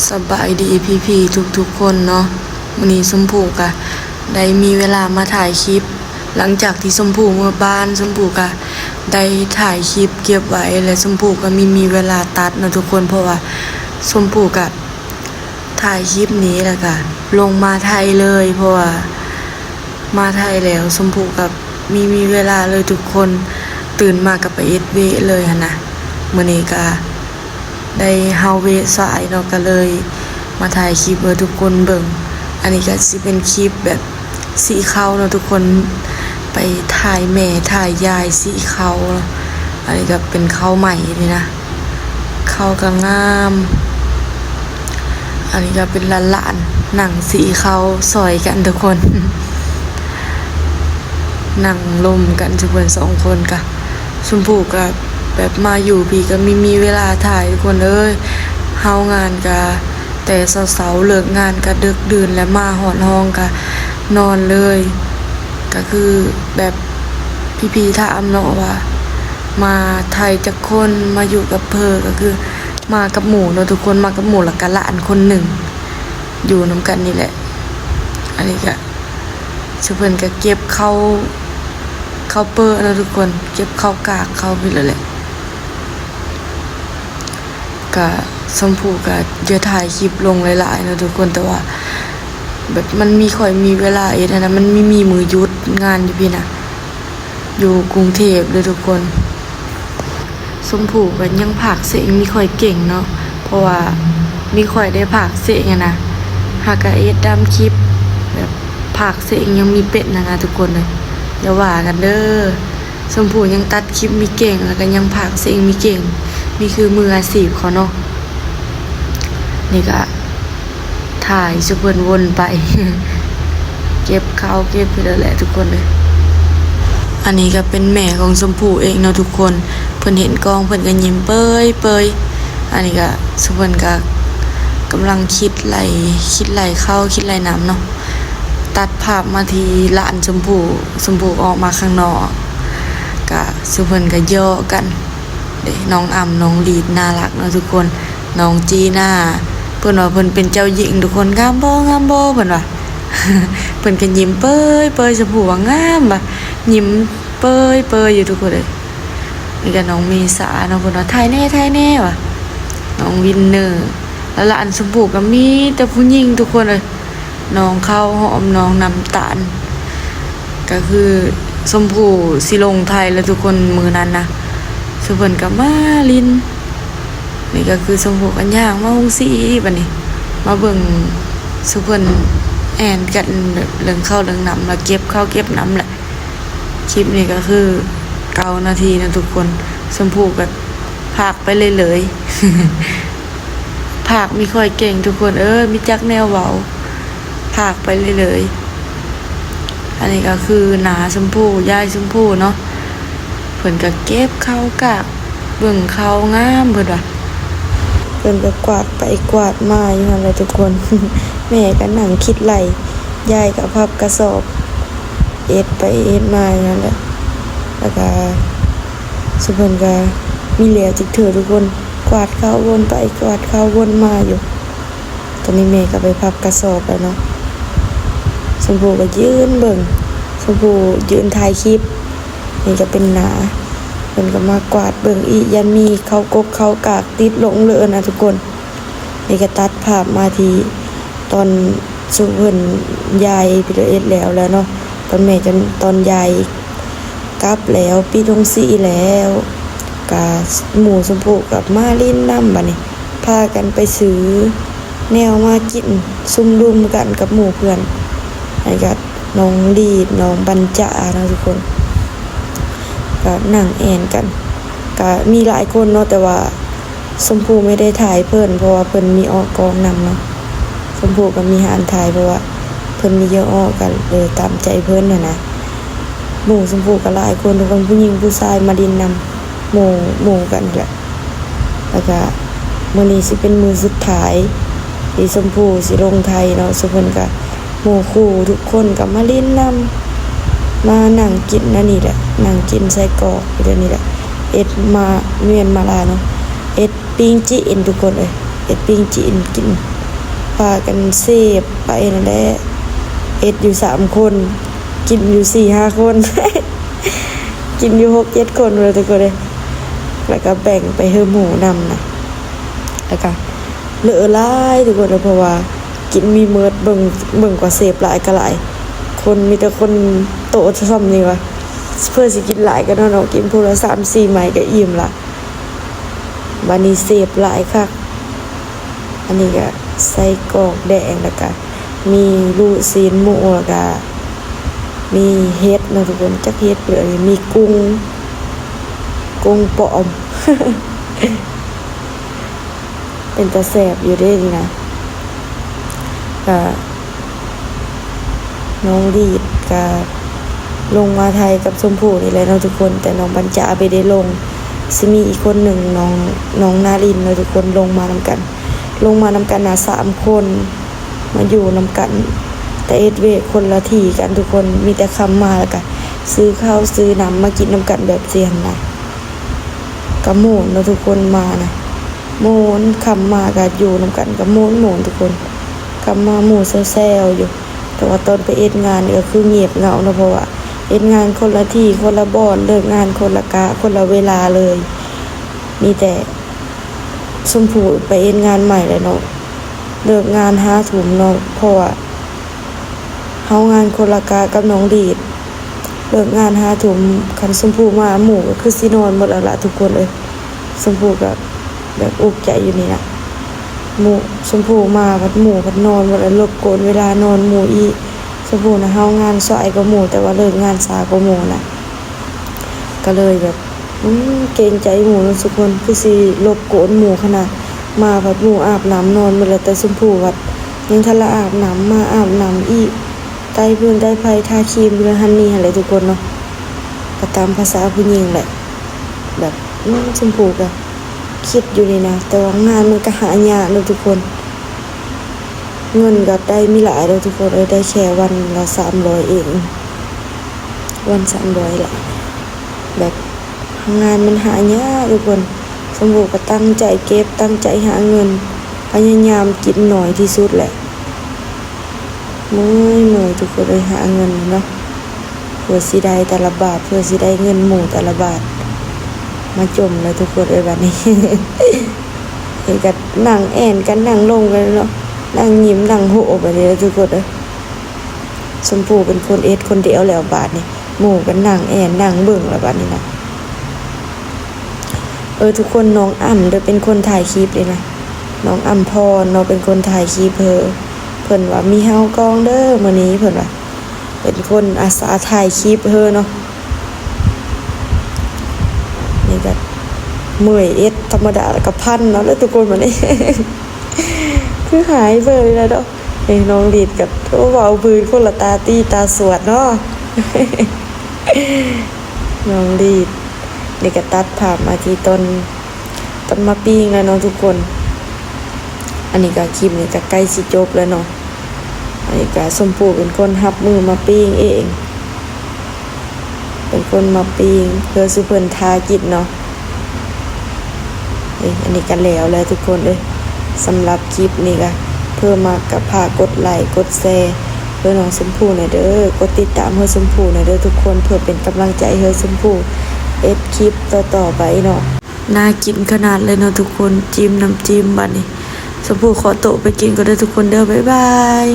สบายดีพี่ๆทุกๆคนเนาะวันนี้ชมพู่ก็ได้มีเวลามาถ่ายคลิปหลังจากที่ชมพู่เมื่อบ้านชมพู่ก็ได้ถ่ายคลิปเก็บไว้และชมพู่ก็มีเวลาตัดเนาะทุกคนเพราะว่าชมพู่ก็ถ่ายคลิปนี้แล้วก็ลงมาไทยเลยเพราะว่ามาไทยแล้วชมพู่กับมีเวลาเลยทุกคนตื่นมากับไปเอ็ดเวเลยหั่นนะมื้อนี้ก็ได้เฮาเวสายเนาะก็เลยมาถ่ายคลิปให้ทุกคนเบิ่งอันนี้ก็สิเป็นคลิปแบบสีเขาเนาะทุกคนไปถ่ายแม่ถ่ายยายสีเขาอันนี้ก็เป็นเขาใหม่นี่นะเขาก็งามอันนี้ก็เป็นหลานๆหนังสีเขาซอยกันทุกคนนั่งลมกันทุกคน2คนก็ชมพู่ก็แบบมาอยู่พี่ก็มีเวลาถ่ายทุกคนเฮางานก็แต่เสาๆเลิกงานก็ดึกดื่นและมาหอนห้องก็นอนเลยก็คือแบบพี่ๆถามเนาะว่ามาไทยจักคนมาอยู่กับเพอก็คือมากับหมู่เนาะทุกคนมากับหมู่แล้วก็หลานคนหนึ่งอยู่นำกันนี่แหละอันนี้ก็สุเพิ่นก็เก็บเข้าเปิ้ลเนาะทุกคนเก็บเข้ากากเข้าไปเลยแหละก็ชมพู่ก็จะถ่ายคลิปลงหลายๆเนาะทุกคนแต่ว่าแบบมันค่อยมีเวลาเอ็ดนะมันไม่มีมือหยุดงานอยู่พี่นะอยู่กรุงเทพเลยทุกคนชมพู่ก็ยังพากย์เสียงมีค่อยเก่งเนาะเพราะว่ามีค่อยได้พากย์เสียงนะหากเอ็ดดำคลิปแบบพากย์เสียงยังมีเป็ดนะทุกคนเลยอย่าว่ากันเด้อชมพู่ยังตัดคลิปมีเก่งแล้วก็ยังพากย์เสียงมีเก่งนี่คือมืออาชีพเขาเนาะนี่ก็ถ่ายสุเพิ่นวนไป เก็บข้าวเก็บไปแล้วแหละทุกคนเลยอันนี้ก็เป็นแม่ของชมพู่เองเนาะทุกคนเพิ่นเห็นกล้องเพิ่นก็ยิ้มเปยอันนี้ก็สุเพิ่นก็กำลังคิดไหลเข้าคิดไหลน้ำเนาะตัดภาพมาที่ลานชมพู่ออกมาข้างนอกก็สุเพิ่นก็ย่อกันน้องอ่ำน้องลีดน่ารักเนาะทุกคนน้องจีน่าเพิ่นว่าเพิ่นเป็นเจ้าหญิงทุกคนงามบ่เพิ่นว่า เพิ่นก็ยิ้มเปยชมพู่ว่างามบ่ยิ้มเปยอยู่ทุกคนเลยนี่ก็น้องเมษาเนาะเพิ่นว่าถ่ายแน่ว่ะน้องวินเนอร์แล้วหลานชมพู่ก็มีแต่ผู้หญิงทุกคนเลยน้องข้าวหอมน้องน้ำตาลก็คือชมพู่สิลงไทยแล้วทุกคนมื้อนั้นนะสุเพิ่นก็มาลินนี่ก็คือชมพู่กันย่างมาฮุงซี่บัดนี้มาเบิ่งสุเพิ่นแอนกันเรื่องข้าวเรื่องน้ำแล้วเก็บข้าวเก็บน้ำแหละคลิปนี้ก็คือ9 นาทีนะทุกคนชมพู่ก็พากไปเลยพากมีค่อยเก่งทุกคนมีจักแนวเว้าพากไปเลยอันนี้ก็คือหนาชมพู่ยายชมพู่เนาะเพิ่นก็เก็บข้าวกากเบิ่งข้าวงามเพิ่นว่าเพิ่นก็กวาดไปกวาดมาอยู่นั่นแหละทุกคน แม่ก็นั่งคิดไหลยายก็พับกระสอบเอ็ดไปเอ็ดมาอยู่นั่นแหละแล้วก็สุเพิ่นก็มีเหลือจิกเถือทุกคนกวาดข้าววนไปกวาดข้าววนมาอยู่ตอนนี้แม่ก็ไปพับกระสอบแล้วเนาะชมพู่ก็ยืนเบิ่งชมพู่ยืนถ่ายคลิปนี่ก็เป็นหนาเพิ่นก็มากวาดเบิ่งอียันมีเข้ากกเข้ากากติดหลงเลอะนะทุกคนนี่ก็ตัดภาพมาที่ตอนสุเพิ่นยายพี่เอ็ดแล้วเนาะตอนแม่จนตอนยายกลับแล้วปีตรงสี่แล้วก็หมู่ชมพู่กับมาลินน้ำบัดนี้พากันไปซื้อแนวมากินซุ่มรุมกันกับหมู่เพื่อนไอ้ก็น้องดีดน้องบรรจานะทุกคนก็นั่งแอนกันก็มีหลายคนเนาะแต่ว่าชมพู่ไม่ได้ถ่ายเพิ่นเพราะว่าเพิ่นมีออกกองนำเนาะชมพู่ก็มีหารถ่ายเพราะว่าเพิ่นมีเยอะออกกันเลยตามใจเพิ่นนะหมู่ชมพู่ก็หลายคนทุกคนผู้หญิงผู้ชายมาดินนำหมู่กันแหละแล้วก็มื้อนี้สิเป็นมื้อสุดท้ายที่ชมพู่สิลงไทยเนาะสุเพิ่นก็หมู่คู่ทุกคนก็มาลินนำมานั่งกินนั่นนี่แหละนั่งกินไส้กรอกเดี๋ยวนี้แหละเอ็ดมาเมียนมาลาเนาะเอ็ดปิ้งจีนทุกคนเลย เอ็ดปิ้งจีนกินพากันเสพไปนั่นแหละเอ็ดอยู่3คนกินอยู่ 4-5 คน กินอยู่ 6-7 คนเลยทุกคนเลยแล้วก็แบ่งไปให้หมูนำนะแล้วก็เหลือหลายทุกคนเลยเพราะว่ากินมีเมิดเบิ่งกว่าเสพหลายก็หลายคนมีแต่คนโตซ้ำนี่วะเพื่อสิกินหลายก็เนาะกินพูละ3-4 ไม้ก็อิ่มละบัดนี้เสพหลายคักอันนี้ก็ใส่กรอกแดงแล้วก็มีลูกซีนหมูแล้วก็มีเฮ็ดเนาะทุกคนจักเฮ็ดเปลือกมีกุ้งปอม เป็นตาแสบอยู่ได้นี่นะก็น้องดีดก็ลงมาไทยกับชมพู่นี่แหละเนาะทุกคนแต่น้องบรรจาไปได้ลงสิมีอีกคนหนึ่งน้องนารินเนาะทุกคนลงมานำกันนะ3 คนมาอยู่นำกันแต่เอ็ดเวคนละที่กันทุกคนมีแต่คำมาแล้วก็ซื้อข้าวซื้อน้ำมากินนำกันแบบเสียนนะกระโมนเนาะทุกคนมานะโมนคำมาก็อยู่นำกันกระโมนทุกคนคำมาหมู่แซวๆอยู่แต่ว่าตอนไปเอ็ดงานนี่ก็คือเงียบเหงาเนาะเพราะว่าเอ็ดงานคนละที่คนละบ่อนเลิกงานคนละกะคนละเวลาเลยมีแต่ชมพู่ไปเอ็ดงานใหม่เลยเนาะเลิกงาน5 ทุ่มเนาะเพราะว่าเฮางานคนละกะกับน้องดีดเลิกงาน5 ทุ่มคันชมพู่มาหมู่ก็คือสินอนหมดแล้วล่ะทุกคนเลยชมพู่ก็แบบอุกใจอยู่นี่นะหมู่ชมพู่มาพัดหมู่พัดนอนหมดแล้วรบกวนเวลานอนหมู่อีชมพู่นะเฮางานสายกว่าหมู่แต่ว่าเลิกงานช้ากว่าหมู่นะก็เลยแบบเกรงใจหมู่ทุกคนคือสิรบกวนหมู่ขนาดมาพัดหมู่อาบน้ำนอนหมดแล้วแต่ชมพู่วัดยังทะละอาบน้ำมาอาบน้ำอีกใต้พื้นใต้ไผ่ทาครีมเรือฮันนี่อะไรทุกคนเนาะก็ตามภาษาผู้หญิงแหละแบบชมพู่ก็คิดอยู่นี่นะแต่ว่างานมันก็หายากเลยทุกคนเงินก็ได้มีหลายเลยทุกคนได้แค่วันละ300เองวัน300แหละแบบงานมันหายากทุกคนชมพู่ก็ตั้งใจเก็บตั้งใจหาเงินพยายามกินหน่อยที่สุดแหละเมื่อยทุกคนเลยหาเงินเนาะเพื่อสิได้แต่ละบาทเพื่อสิได้เงินหมู่แต่ละบาทมาจมเลยทุกคนเลยบัดนี้ เห็นกันนั่งแอนกันนั่งลงกันเนาะนั่งยิ้มนั่งโหไปเลยทุกคนเลยชมพู่เป็นคนเอ็ดคนเดียวแล้วบาทนี่หมู่กันนั่งแอนนั่งเบิ่งแล้วบาทนี้นะทุกคนน้องอ่ำเด้อเป็นคนถ่ายคลิปเลยนะน้องอ่ำพรเนาะเป็นคนถ่ายคลิปเพิ่นว่ามีเฮากองเด้อมื้อนี้เพิ่นว่าเป็นคนอาสาถ่ายคลิปเนาะนี่ก็เมื่อยเอ็ดธรรมดาแล้วก็พันเนาะแล้วทุกคนมื้อนี้ คือหายไปเลยแล้วเนาะน้องดีดกับเว้าพื้นคนละตาตีตาสวดเนาะ น้องดีดนี่ก็ตัดภาพมาที่ต้นมะปิ้งแล้วเนาะทุกคนอันนี้ก็คลิปนี้ก็ใกล้สิจบแล้วเนาะอันนี้ก็ชมพู่เป็นคนรับมือมาปิ้งเองเป็นคนมาปิ้งเพื่อสิเพิ่นทากินเนาะอันนี้ก็แล้วทุกคนเลยสำหรับคลิปนี้ก็เพิ่มมากับพากดไลค์กดแชร์เพื่อน้องชมพู่หน่อยเด้อกดติดตามเพื่อชมพู่หน่อยเด้อทุกคนเพื่อเป็นกำลังใจให้ชมพู่เอ็ดคลิปต่อไปเนาะน่ากินขนาดเลยเนาะทุกคนจิ้มน้ำจิ้มบัดนี้ชมพู่ขอโตะไปกินก็ได้ทุกคนเด้อบ๊ายบาย